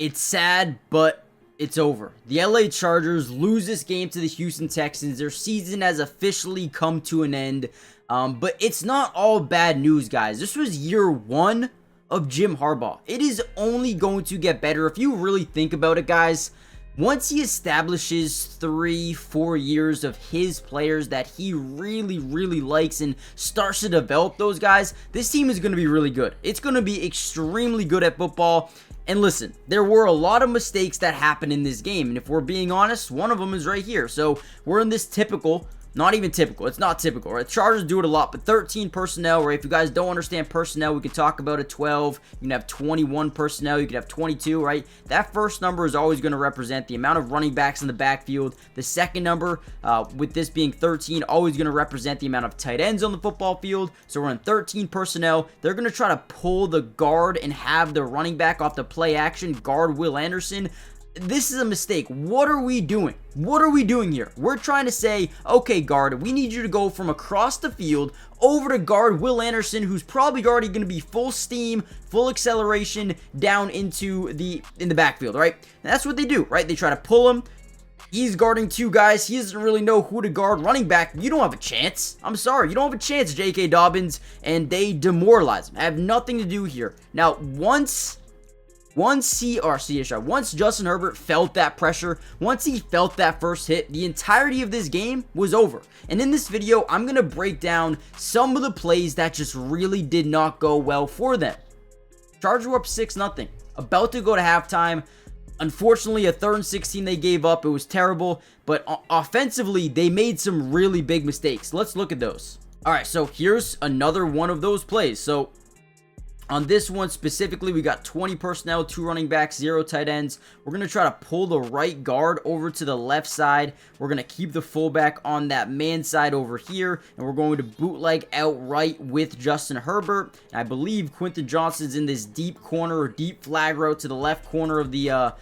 It's sad, but it's over. The LA Chargers lose this game to the Houston Texans. Their season has officially come to an end. But it's not all bad news, guys. This was year one of Jim Harbaugh. It is only going to get better if you really think about it, guys. Once he establishes 3-4 years of his players that he really likes and starts to develop those guys, this team is going to be really good. It's going to be extremely good at football. And listen, there were a lot of mistakes that happened in this game. And if we're being honest, one of them is right here. So we're in this typical, not even typical, it's not typical, right? Chargers do it a lot, but 13 personnel, right? If you guys don't understand personnel, we can talk about it. 12, you can have 21 personnel, you can have 22, right? That first number is always going to represent the amount of running backs in the backfield. The second number, with this being 13, always going to represent the amount of tight ends on the football field. So we're in 13 personnel. They're going to try to pull the guard and have the running back off the play action, guard Will Anderson. This is a mistake. What are we doing? What are we doing here? We're trying to say, okay, guard, we need you to go from across the field over to guard Will Anderson, who's probably already going to be full steam, full acceleration down into the backfield, right? And that's what they do, right? They try to pull him. He's guarding two guys. He doesn't really know who to guard. Running back, you don't have a chance. I'm sorry. You don't have a chance, J.K. Dobbins, and they demoralize him. I have nothing to do here. Now, once Justin Herbert felt that pressure, once he felt that first hit, the entirety of this game was over. And in this video, I'm going to break down some of the plays that just really did not go well for them. Chargers were up 6-0, about to go to halftime. Unfortunately, a 3rd and 16 they gave up. It was terrible, but offensively, they made some really big mistakes. Let's look at those. All right, so here's another one of those plays. So on this one specifically, we got 20 personnel, 2 running backs, 0 tight ends. We're going to try to pull the right guard over to the left side. We're going to keep the fullback on that man side over here, and we're going to bootleg out right with Justin Herbert. And I believe Quentin Johnston's in this deep corner or deep flag route to the left corner of the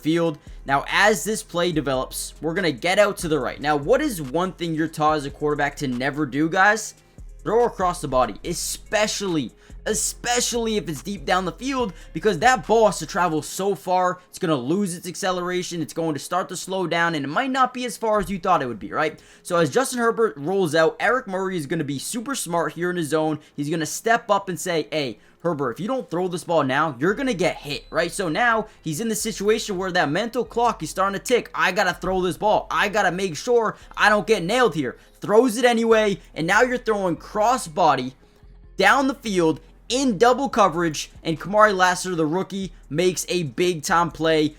field. Now, as this play develops, we're going to get out to the right. Now, what is one thing you're taught as a quarterback to never do, guys? Throw across the body, especially if it's deep down the field, because that ball has to travel so far. It's going to lose its acceleration. It's going to start to slow down, and it might not be as far as you thought it would be, right? So as Justin Herbert rolls out, Eric Murray is going to be super smart here in his zone. He's going to step up and say, hey, Herbert, if you don't throw this ball now, you're going to get hit, right? So now he's in the situation where that mental clock is starting to tick. I got to throw this ball. I got to make sure I don't get nailed here. Throws it anyway, and now you're throwing cross body down the field in double coverage, and Kamari Lassiter, the rookie, makes a big time play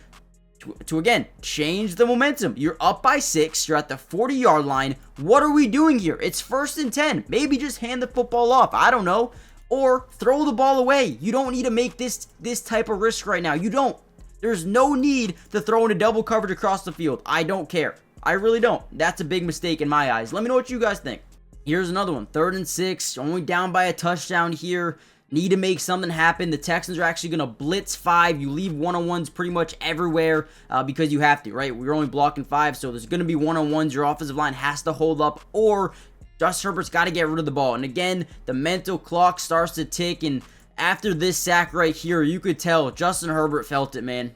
to again change the momentum. You're up by 6, you're at the 40-yard line. What are we doing here? It's 1st and 10. Maybe just hand the football off, I don't know, or throw the ball away. You don't need to make this type of risk right now. You don't. There's no need to throw into double coverage across the field. I don't care. I really don't. That's a big mistake in my eyes. Let me know what you guys think. Here's another one. 3rd and 6, only down by a touchdown here. Need to make something happen. The Texans are actually going to blitz 5. You leave one-on-ones pretty much everywhere because you have to, right? We're only blocking 5, so there's going to be one-on-ones. Your offensive line has to hold up, or Justin Herbert's got to get rid of the ball. And again, the mental clock starts to tick, and after this sack right here, you could tell Justin Herbert felt it, man.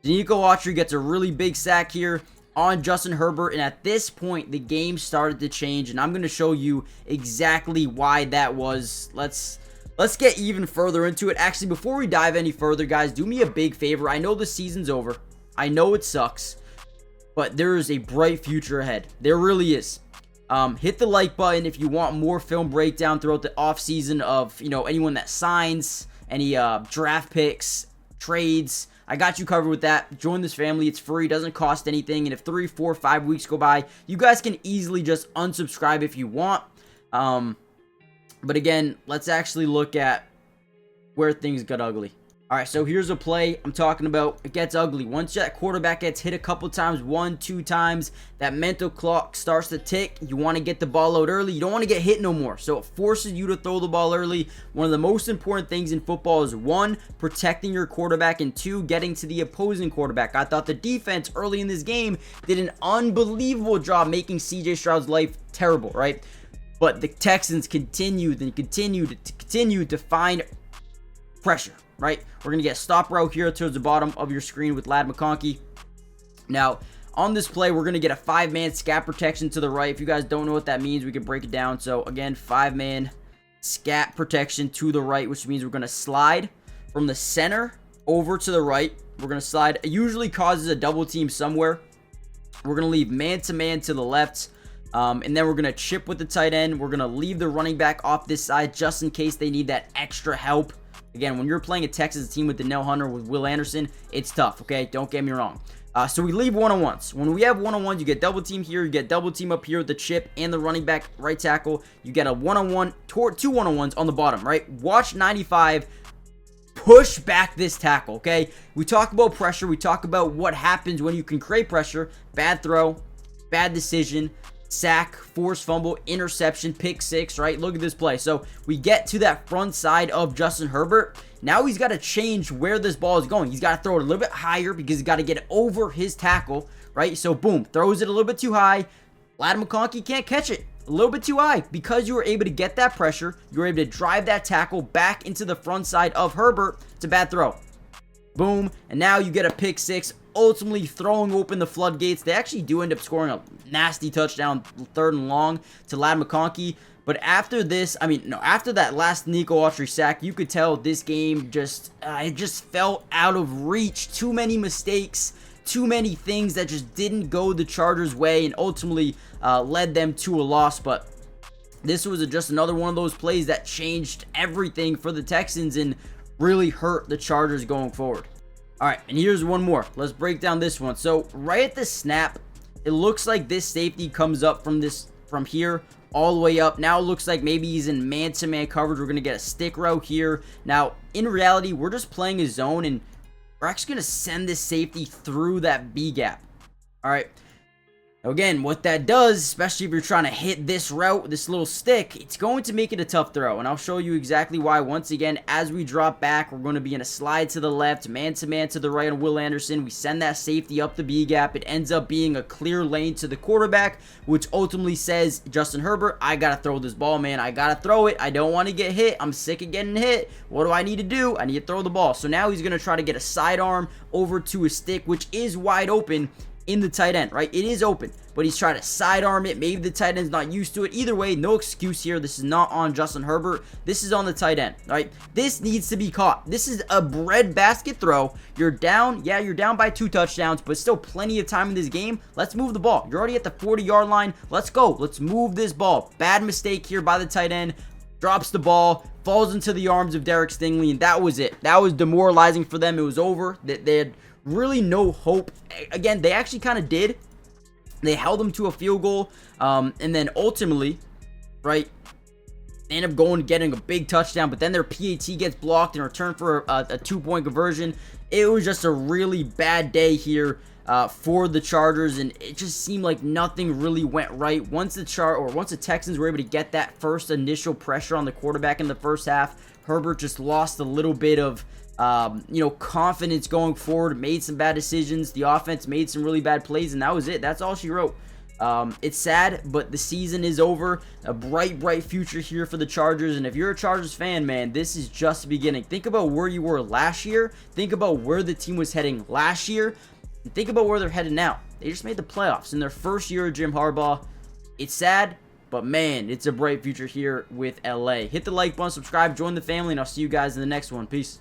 Danico Autry gets a really big sack here on Justin Herbert, and at this point, the game started to change, and I'm going to show you exactly why that was. Let's get even further into it. Actually, before we dive any further, guys, do me a big favor. I know the season's over. I know it sucks, but there is a bright future ahead. There really is. Hit the like button if you want more film breakdown throughout the offseason of, anyone that signs, any draft picks, trades. I got you covered with that. Join this family. It's free. Doesn't cost anything. And if 3, 4, 5 weeks go by, you guys can easily just unsubscribe if you want. But again, let's actually look at where things got ugly. All right, so here's a play I'm talking about. It gets ugly. Once that quarterback gets hit a couple times, 1, 2 times, that mental clock starts to tick. You want to get the ball out early. You don't want to get hit no more. So it forces you to throw the ball early. One of the most important things in football is 1, protecting your quarterback, and 2, getting to the opposing quarterback. I thought the defense early in this game did an unbelievable job making CJ Stroud's life terrible, right? But the Texans continued to find pressure. right? We're going to get stop route here towards the bottom of your screen with Ladd McConkey. Now, on this play, we're going to get a 5-man scat protection to the right. If you guys don't know what that means, we can break it down. So, again, 5-man scat protection to the right, which means we're going to slide from the center over to the right. We're going to slide. It usually causes a double team somewhere. We're going to leave man-to-man to the left. And then we're going to chip with the tight end. We're going to leave the running back off this side just in case they need that extra help. Again, when you're playing a Texas team with Danielle Hunter, with Will Anderson, it's tough, okay? Don't get me wrong. So we leave one-on-ones. When we have one-on-ones, you get double team here, you get double team up here with the chip and the running back right tackle. You get a one-on-one, two one-on-ones on the bottom, right? Watch 95 push back this tackle, okay? We talk about pressure. We talk about what happens when you can create pressure. Bad throw, bad decision, sack, forced fumble, interception, pick six, right? Look at this play. So we get to that front side of Justin Herbert. Now he's got to change where this ball is going. He's got to throw it a little bit higher because he's got to get it over his tackle, right? So boom, throws it a little bit too high. Ladd McConkey can't catch it. A little bit too high. Because you were able to get that pressure, you were able to drive that tackle back into the front side of Herbert. It's a bad throw. Boom. And now you get a pick six, ultimately throwing open the floodgates. They actually do end up scoring a nasty touchdown, 3rd and long, to Ladd McConkey. But after this, after that last Nico Autry sack, you could tell this game it just felt out of reach. Too many mistakes, too many things that just didn't go the Chargers' way and ultimately led them to a loss. But this was just another one of those plays that changed everything for the Texans and really hurt the Chargers going forward. All right, and here's one more. Let's break down this one. So right at the snap, it looks like this safety comes up from here all the way up. Now it looks like maybe he's in man-to-man coverage. We're going to get a stick route here. Now, in reality, we're just playing a zone, and we're actually going to send this safety through that B gap. All right. Now again, what that does, especially if you're trying to hit this route, this little stick, it's going to make it a tough throw. And I'll show you exactly why. Once again, as we drop back, we're going to be in a slide to the left, man-to-man to the right on Will Anderson. We send that safety up the B gap. It ends up being a clear lane to the quarterback, which ultimately says, Justin Herbert, I got to throw this ball, man. I got to throw it. I don't want to get hit. I'm sick of getting hit. What do I need to do? I need to throw the ball. So now he's going to try to get a sidearm over to a stick, which is wide open in the tight end, right? It is open, but he's trying to sidearm it. Maybe the tight end's not used to it. Either way, no excuse here. This is not on Justin Herbert. This is on the tight end, right? This needs to be caught. This is a breadbasket throw. You're down. Yeah, you're down by 2 touchdowns, but still plenty of time in this game. Let's move the ball. You're already at the 40-yard line. Let's go. Let's move this ball. Bad mistake here by the tight end. Drops the ball, falls into the arms of Derek Stingley, and that was it. That was demoralizing for them. It was over. They had really no hope. Again, they actually kind of did. They held them to a field goal, and then ultimately, right, they end up getting a big touchdown, but then their PAT gets blocked in return for a 2-point conversion. It was just a really bad day here for the Chargers, and it just seemed like nothing really went right. Once the Texans were able to get that first initial pressure on the quarterback in the first half, Herbert just lost a little bit of confidence going forward, made some bad decisions. The offense made some really bad plays, and that was it. That's all she wrote. It's sad, but the season is over. A bright future here for the Chargers, and if you're a Chargers fan, man, this is just the beginning. Think about where you were last year. Think about where the team was heading last year, and think about where they're headed now. They just made the playoffs in their first year of Jim Harbaugh. It's sad, but man, it's a bright future here with LA. Hit the like button, subscribe, join the family, and I'll see you guys in the next one. Peace.